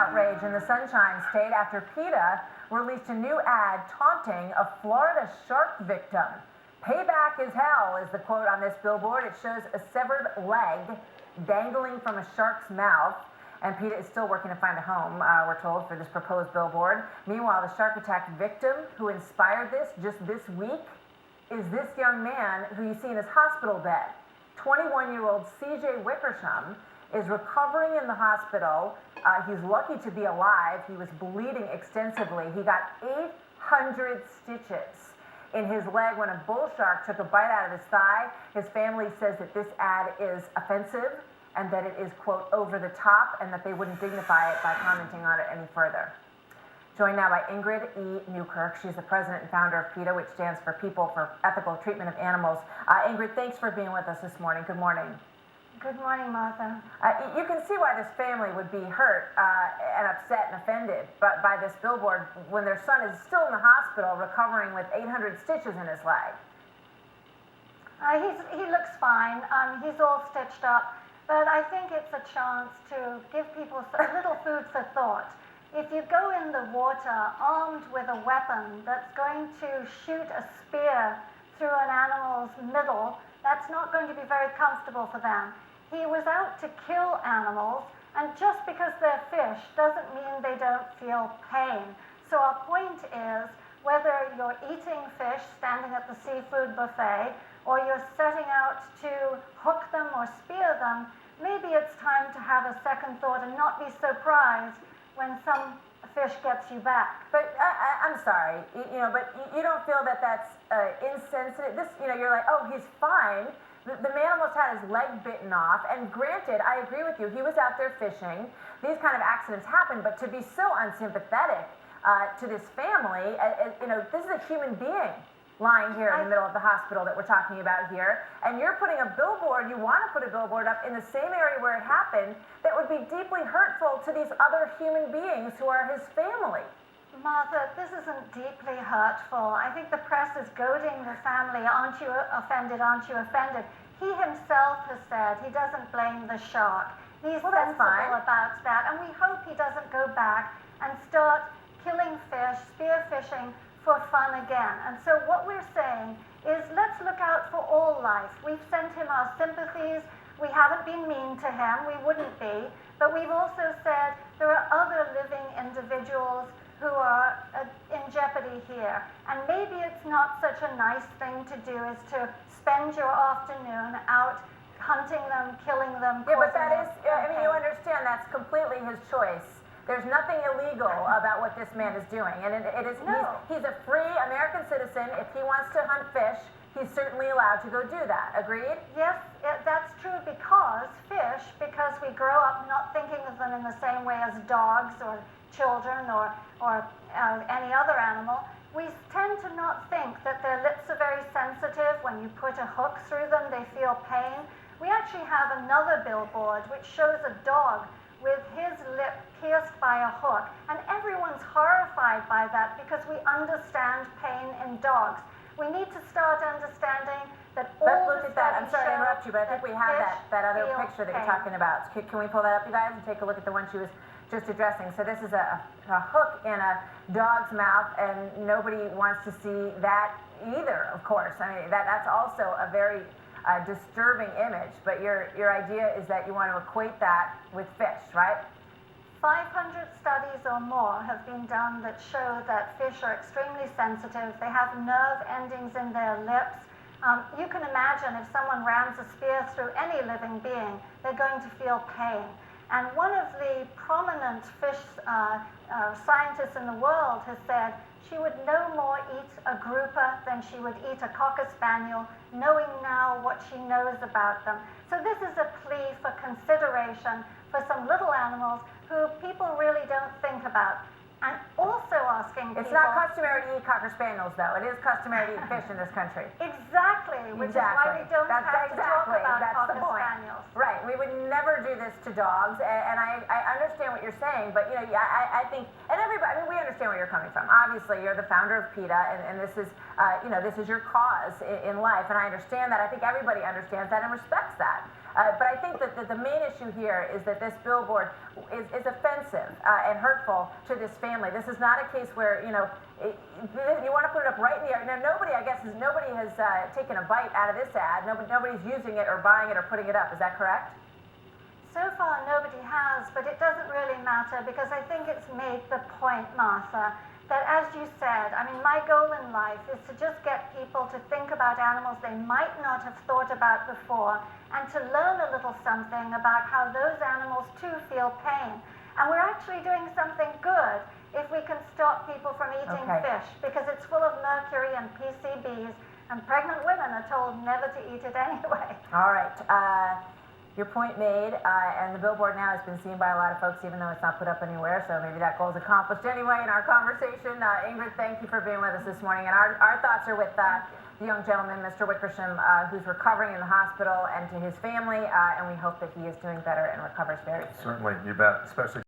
outrage in the Sunshine State after PETA released a new ad taunting a Florida shark victim. "Payback is hell" is the quote on this billboard. It shows a severed leg dangling from a shark's mouth. And PETA is still working to find a home, we're told, for this proposed billboard. Meanwhile, the shark attack victim who inspired this just this week is this young man who you see in his hospital bed. 21-year-old CJ Wickersham is recovering in the hospital. He's lucky to be alive. He was bleeding extensively. He got 800 stitches in his leg when a bull shark took a bite out of his thigh. His family says that this ad is offensive and that it is, quote, over the top, and that they wouldn't dignify it by commenting on it any further. Joined now by Ingrid E. Newkirk. She's the president and founder of PETA, which stands for People for Ethical Treatment of Animals. Ingrid, thanks for being with us this morning. Good morning. Good morning, Martha. You can see why this family would be hurt and upset and offended by this billboard when their son is still in the hospital recovering with 800 stitches in his leg. He looks fine. He's all stitched up. But I think it's a chance to give people a little food for thought. If you go in the water armed with a weapon that's going to shoot a spear through an animal's middle, that's not going to be very comfortable for them. He was out to kill animals, and just because they're fish doesn't mean they don't feel pain. So our point is, whether you're eating fish standing at the seafood buffet, or you're setting out to hook them or spear them, maybe it's time to have a second thought and not be surprised when some fish gets you back. But I'm sorry, but you don't feel that that's insensitive? You're like, oh, he's fine. The man almost had his leg bitten off, and granted, I agree with you, he was out there fishing. These kind of accidents happen, but to be so unsympathetic to this family, this is a human being lying here in the middle of the hospital that we're talking about here, and you're putting a billboard, you want to put a billboard up in the same area where it happened, that would be deeply hurtful to these other human beings who are his family. Martha, this isn't deeply hurtful. I think the press is goading the family. Aren't you offended? Aren't you offended? He himself has said he doesn't blame the shark. He's sensible about that, and we hope he doesn't go back and start killing fish, spear fishing, for fun again. And so what we're saying is, let's look out for all life. We've sent him our sympathies. We haven't been mean to him. We wouldn't be. But we've also said there are other living individuals who are in jeopardy here. And maybe it's not such a nice thing to do as to spend your afternoon out hunting them, killing them. Yeah, but that is, you understand that's completely his choice. There's nothing illegal about what this man is doing, and it is. No. He's a free American citizen. If he wants to hunt fish, he's certainly allowed to go do that. Agreed? Yes, that's true because we grow up not thinking of them in the same way as dogs or children or any other animal. We tend to not think that their lips are very sensitive. When you put a hook through them, they feel pain. We actually have another billboard which shows a dog with his lip pierced by a hook. And everyone's horrified by that because we understand pain in dogs. We need to start understanding that all Let's look at that. I'm sorry to interrupt you, but I think we have that other picture that you're talking about. Can we pull that up, you guys, and take a look at the one she was just addressing? So this is a hook in a dog's mouth, and nobody wants to see that either, of course. I mean, that's also a very disturbing image, but your idea is that you want to equate that with fish, right? 500 studies or more have been done that show that fish are extremely sensitive. They have nerve endings in their lips. You can imagine if someone rams a spear through any living being, they're going to feel pain. And one of the prominent fish scientists in the world has said she would no more eat a grouper than she would eat a cocker spaniel, knowing now what she knows about them. So this is a plea for consideration for some little animals who people really don't think about. And also asking people... It's not customary to eat cocker spaniels, though. It is customary to eat fish in this country. Exactly, which is why we don't have to talk about cocker spaniels. Right, we would never do this to dogs, and I understand what you're saying, but I think, and everybody, we understand where you're coming from. Obviously, you're the founder of PETA, and this is, this is your cause in life, and I understand that. I think everybody understands that and respects that. But I think that the main issue here is that this billboard is offensive and hurtful to this family. This is not a case where, you know, you want to put it up right in the air. Now, nobody has taken a bite out of this ad. Nobody's using it or buying it or putting it up. Is that correct? So far, nobody has, but it doesn't really matter because I think it's made the point, Martha, that as you said, I mean, my goal in life is to just get people to think about animals they might not have thought about before and to learn a little something about how those animals too feel pain. And we're actually doing something good if we can stop people from eating fish because it's full of mercury and PCBs and pregnant women are told never to eat it anyway. All right. Your point made, and the billboard now has been seen by a lot of folks, even though it's not put up anywhere, so maybe that goal is accomplished anyway in our conversation. Ingrid, thank you for being with us this morning, and our thoughts are with the young gentleman, Mr. Wickersham, who's recovering in the hospital, and to his family, and we hope that he is doing better and recovers very soon. Certainly, you bet, especially